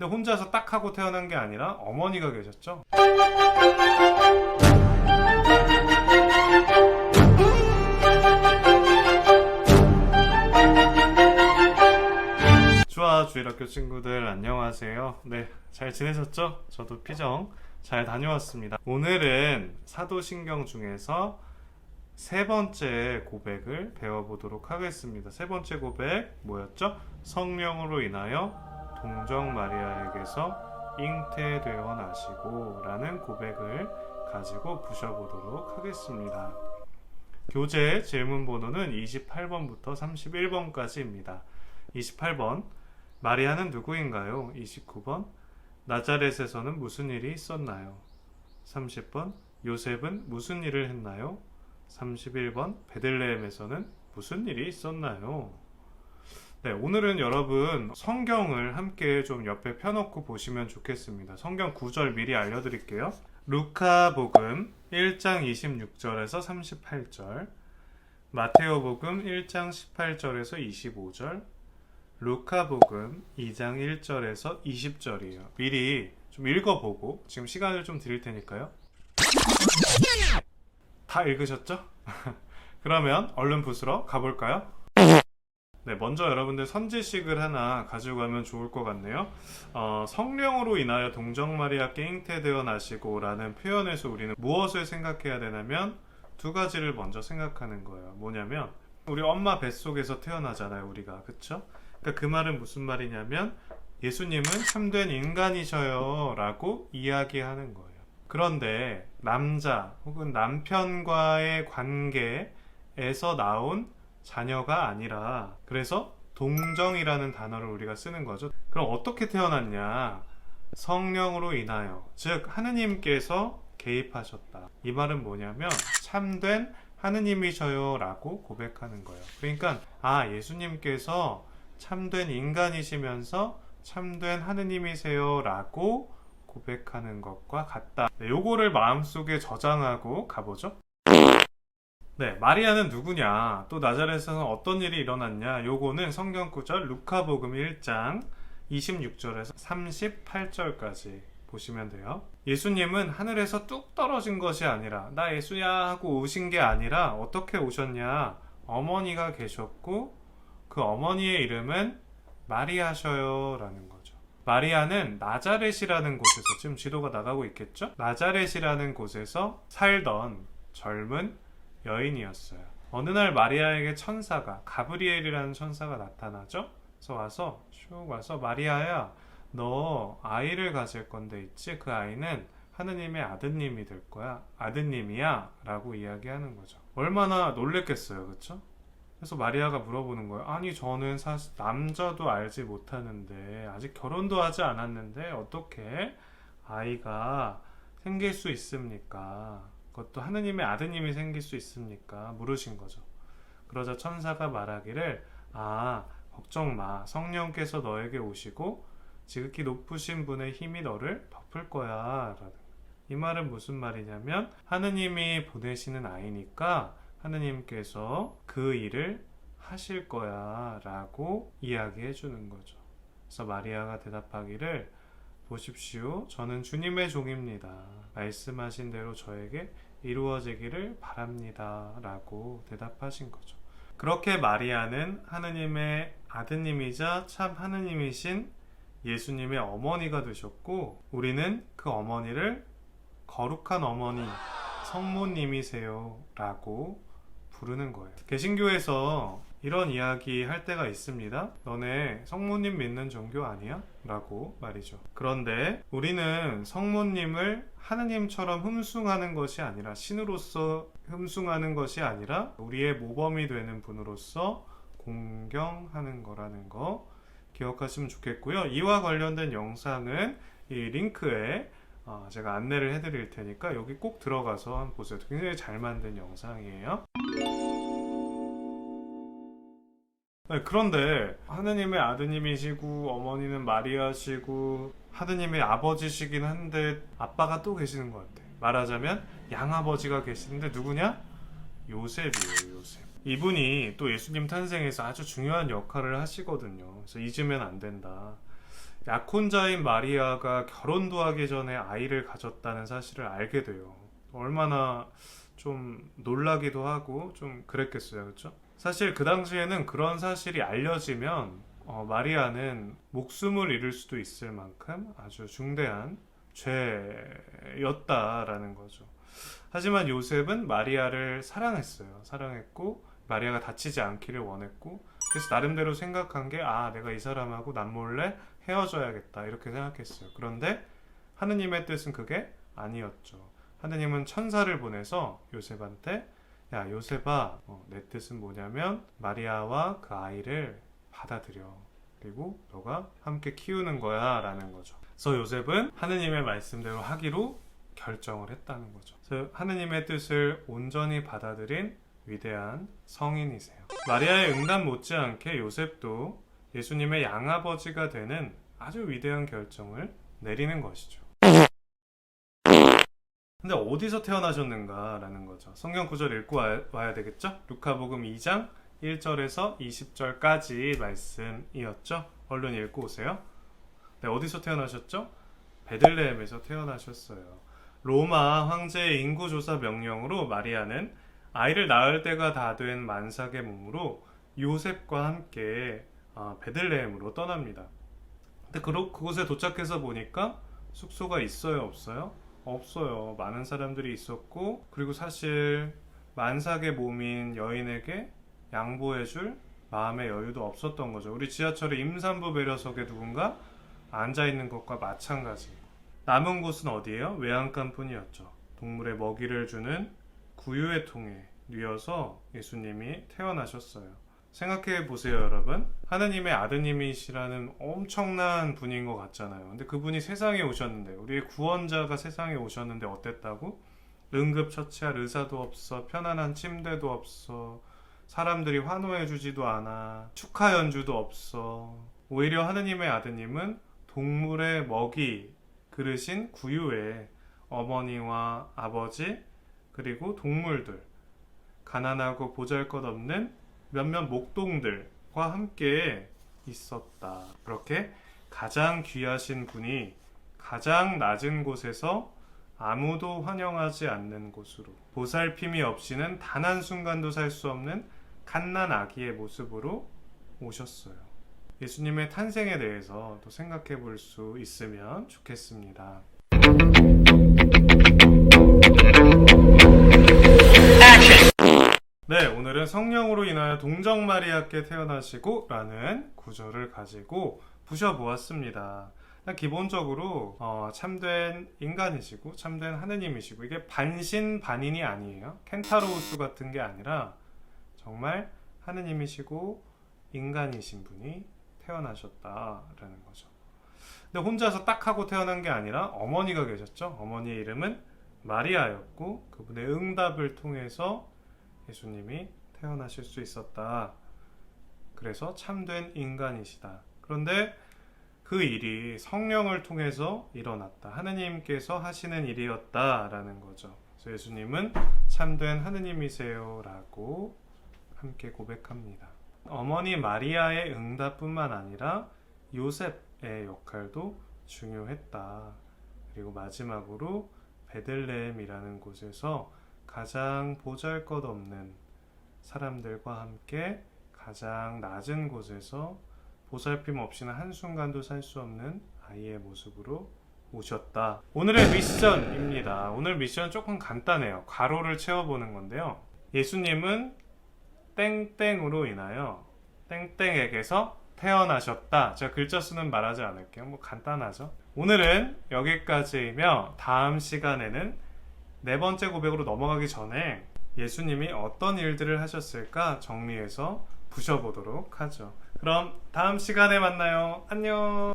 근데 혼자서 딱 하고 태어난 게 아니라 어머니가 계셨죠. 주아 주일학교 친구들 안녕하세요. 네, 잘 지내셨죠? 저도 피정 잘 다녀왔습니다. 오늘은 사도신경 중에서 세 번째 고백을 배워보도록 하겠습니다. 세 번째 고백 뭐였죠? 성령으로 인하여 동정 마리아에게서 잉태되어 나시고 라는 고백을 가지고 부셔보도록 하겠습니다. 교재 질문 번호는 28번부터 31번까지입니다. 28번 마리아는 누구인가요? 29번 나자렛에서는 무슨 일이 있었나요? 30번 요셉은 무슨 일을 했나요? 31번 베들레헴에서는 무슨 일이 있었나요? 네, 오늘은 여러분 성경을 함께 좀 옆에 펴놓고 보시면 좋겠습니다. 성경 구절 미리 알려드릴게요. 루카복음 1장 26절에서 38절, 마테오복음 1장 18절에서 25절, 루카복음 2장 1절에서 20절이에요. 미리 좀 읽어보고 지금 시간을 좀 드릴 테니까요. 다 읽으셨죠? 그러면 얼른 붓으러 가볼까요? 네, 먼저 여러분들 선지식을 하나 가지고 가면 좋을 것 같네요. 성령으로 인하여 동정마리아께 잉태되어 나시고 라는 표현에서 우리는 무엇을 생각해야 되냐면 두 가지를 먼저 생각하는 거예요. 뭐냐면 우리 엄마 뱃속에서 태어나잖아요, 우리가. 그쵸? 그러니까 그 말은 무슨 말이냐면 예수님은 참된 인간이셔요 라고 이야기하는 거예요. 그런데 남자 혹은 남편과의 관계에서 나온 자녀가 아니라, 그래서 동정이라는 단어를 우리가 쓰는 거죠. 그럼 어떻게 태어났냐? 성령으로 인하여, 즉 하느님께서 개입하셨다. 이 말은 뭐냐면 참된 하느님이셔요 라고 고백하는 거예요. 그러니까 예수님께서 참된 인간이시면서 참된 하느님이세요 라고 고백하는 것과 같다. 네, 요거를 마음속에 저장하고 가보죠. 네, 마리아는 누구냐, 또 나자렛에서는 어떤 일이 일어났냐, 요거는 성경 구절 루카복음 1장 26절에서 38절까지 보시면 돼요. 예수님은 하늘에서 뚝 떨어진 것이 아니라 나 예수야 하고 오신 게 아니라 어떻게 오셨냐, 어머니가 계셨고 그 어머니의 이름은 마리아셔요 라는 거죠. 마리아는 나자렛이라는 곳에서, 지금 지도가 나가고 있겠죠? 나자렛이라는 곳에서 살던 젊은 여인이었어요. 어느 날 마리아에게 천사가, 가브리엘이라는 천사가 나타나죠? 그래서 슉 와서 마리아야, 너 아이를 가질 건데 있지? 그 아이는 하느님의 아드님이 될 거야. 아드님이야 라고 이야기하는 거죠. 얼마나 놀랬겠어요, 그쵸? 그래서 마리아가 물어보는 거예요. 아니, 저는 사실 남자도 알지 못하는데, 아직 결혼도 하지 않았는데 어떻게 아이가 생길 수 있습니까? 그것도 하느님의 아드님이 생길 수 있습니까? 물으신 거죠. 그러자 천사가 말하기를, 걱정 마. 성령께서 너에게 오시고 지극히 높으신 분의 힘이 너를 덮을 거야 라는. 이 말은 무슨 말이냐면 하느님이 보내시는 아이니까 하느님께서 그 일을 하실 거야 라고 이야기해 주는 거죠. 그래서 마리아가 대답하기를, 보십시오, 저는 주님의 종입니다. 말씀하신 대로 저에게 이루어지기를 바랍니다 라고 대답하신 거죠. 그렇게 마리아는 하느님의 아드님이자 참 하느님이신 예수님의 어머니가 되셨고, 우리는 그 어머니를 거룩한 어머니, 성모님이세요 라고 부르는 거예요. 개신교에서 이런 이야기 할 때가 있습니다. 너네 성모님 믿는 종교 아니야? 라고 말이죠. 그런데 우리는 성모님을 하느님처럼 흠숭하는 것이 아니라, 신으로서 흠숭하는 것이 아니라 우리의 모범이 되는 분으로서 공경하는 거라는 거 기억하시면 좋겠고요. 이와 관련된 영상은 이 링크에 제가 안내를 해드릴 테니까 여기 꼭 들어가서 한번 보세요. 굉장히 잘 만든 영상이에요. 네, 그런데 하느님의 아드님이시고 어머니는 마리아시고 하느님의 아버지시긴 한데 아빠가 또 계시는 것 같아요. 말하자면 양아버지가 계시는데 누구냐? 요셉이에요. 요셉. 이분이 또 예수님 탄생에서 아주 중요한 역할을 하시거든요. 그래서 잊으면 안 된다. 약혼자인 마리아가 결혼도 하기 전에 아이를 가졌다는 사실을 알게 돼요. 얼마나 좀 놀라기도 하고 좀 그랬겠어요, 그렇죠? 사실 그 당시에는 그런 사실이 알려지면 마리아는 목숨을 잃을 수도 있을 만큼 아주 중대한 죄였다라는 거죠. 하지만 요셉은 마리아를 사랑했어요. 사랑했고 마리아가 다치지 않기를 원했고, 그래서 나름대로 생각한 게, 내가 이 사람하고 남몰래 헤어져야겠다 이렇게 생각했어요. 그런데 하느님의 뜻은 그게 아니었죠. 하느님은 천사를 보내서 요셉한테, 야 요셉아, 내 뜻은 뭐냐면 마리아와 그 아이를 받아들여, 그리고 너가 함께 키우는 거야 라는 거죠. 그래서 요셉은 하느님의 말씀대로 하기로 결정을 했다는 거죠. 그래서 하느님의 뜻을 온전히 받아들인 위대한 성인이세요. 마리아의 응답 못지않게 요셉도 예수님의 양아버지가 되는 아주 위대한 결정을 내리는 것이죠. 근데 어디서 태어나셨는가라는 거죠. 성경 구절 읽고 와야 되겠죠? 루카복음 2장 1절에서 20절까지 말씀이었죠. 얼른 읽고 오세요. 네, 어디서 태어나셨죠? 베들레헴에서 태어나셨어요. 로마 황제의 인구조사 명령으로 마리아는 아이를 낳을 때가 다 된 만삭의 몸으로 요셉과 함께 베들레헴으로 떠납니다. 근데 그곳에 도착해서 보니까 숙소가 있어요, 없어요? 없어요. 많은 사람들이 있었고, 그리고 사실 만삭의 몸인 여인에게 양보해줄 마음의 여유도 없었던 거죠. 우리 지하철의 임산부 배려석에 누군가 앉아있는 것과 마찬가지. 남은 곳은 어디예요? 외양간뿐이었죠. 동물의 먹이를 주는 구유의 통에 뉘어서 예수님이 태어나셨어요. 생각해 보세요, 여러분. 하느님의 아드님이시라는 엄청난 분인 것 같잖아요. 근데 그분이 세상에 오셨는데, 우리의 구원자가 세상에 오셨는데 어땠다고? 응급처치할 의사도 없어, 편안한 침대도 없어, 사람들이 환호해 주지도 않아, 축하 연주도 없어. 오히려 하느님의 아드님은 동물의 먹이 그르신 구유에 어머니와 아버지, 그리고 동물들, 가난하고 보잘것없는 몇몇 목동들과 함께 있었다. 그렇게 가장 귀하신 분이 가장 낮은 곳에서 아무도 환영하지 않는 곳으로, 보살핌이 없이는 단 한순간도 살 수 없는 갓난 아기의 모습으로 오셨어요. 예수님의 탄생에 대해서 또 생각해 볼 수 있으면 좋겠습니다. 네, 오늘은 성령으로 인하여 동정마리아께 태어나시고 라는 구절을 가지고 부셔보았습니다. 기본적으로 참된 인간이시고 참된 하느님이시고, 이게 반신반인이 아니에요. 켄타로우스 같은 게 아니라 정말 하느님이시고 인간이신 분이 태어나셨다라는 거죠. 근데 혼자서 딱 하고 태어난 게 아니라 어머니가 계셨죠. 어머니의 이름은 마리아였고, 그분의 응답을 통해서 예수님이 태어나실 수 있었다. 그래서 참된 인간이시다. 그런데 그 일이 성령을 통해서 일어났다. 하느님께서 하시는 일이었다라는 거죠. 그래서 예수님은 참된 하느님이세요 라고 함께 고백합니다. 어머니 마리아의 응답뿐만 아니라 요셉의 역할도 중요했다. 그리고 마지막으로 베들레헴이라는 곳에서 가장 보잘것없는 사람들과 함께 가장 낮은 곳에서 보살핌 없이는 한순간도 살 수 없는 아이의 모습으로 오셨다. 오늘의 미션입니다. 오늘 미션은 조금 간단해요. 괄호를 채워보는 건데요. 예수님은 땡땡으로 인하여 땡땡에게서 태어나셨다. 제가 글자 수는 말하지 않을게요. 간단하죠. 오늘은 여기까지이며, 다음 시간에는 네 번째 고백으로 넘어가기 전에 예수님이 어떤 일들을 하셨을까 정리해서 부셔보도록 하죠. 그럼 다음 시간에 만나요. 안녕.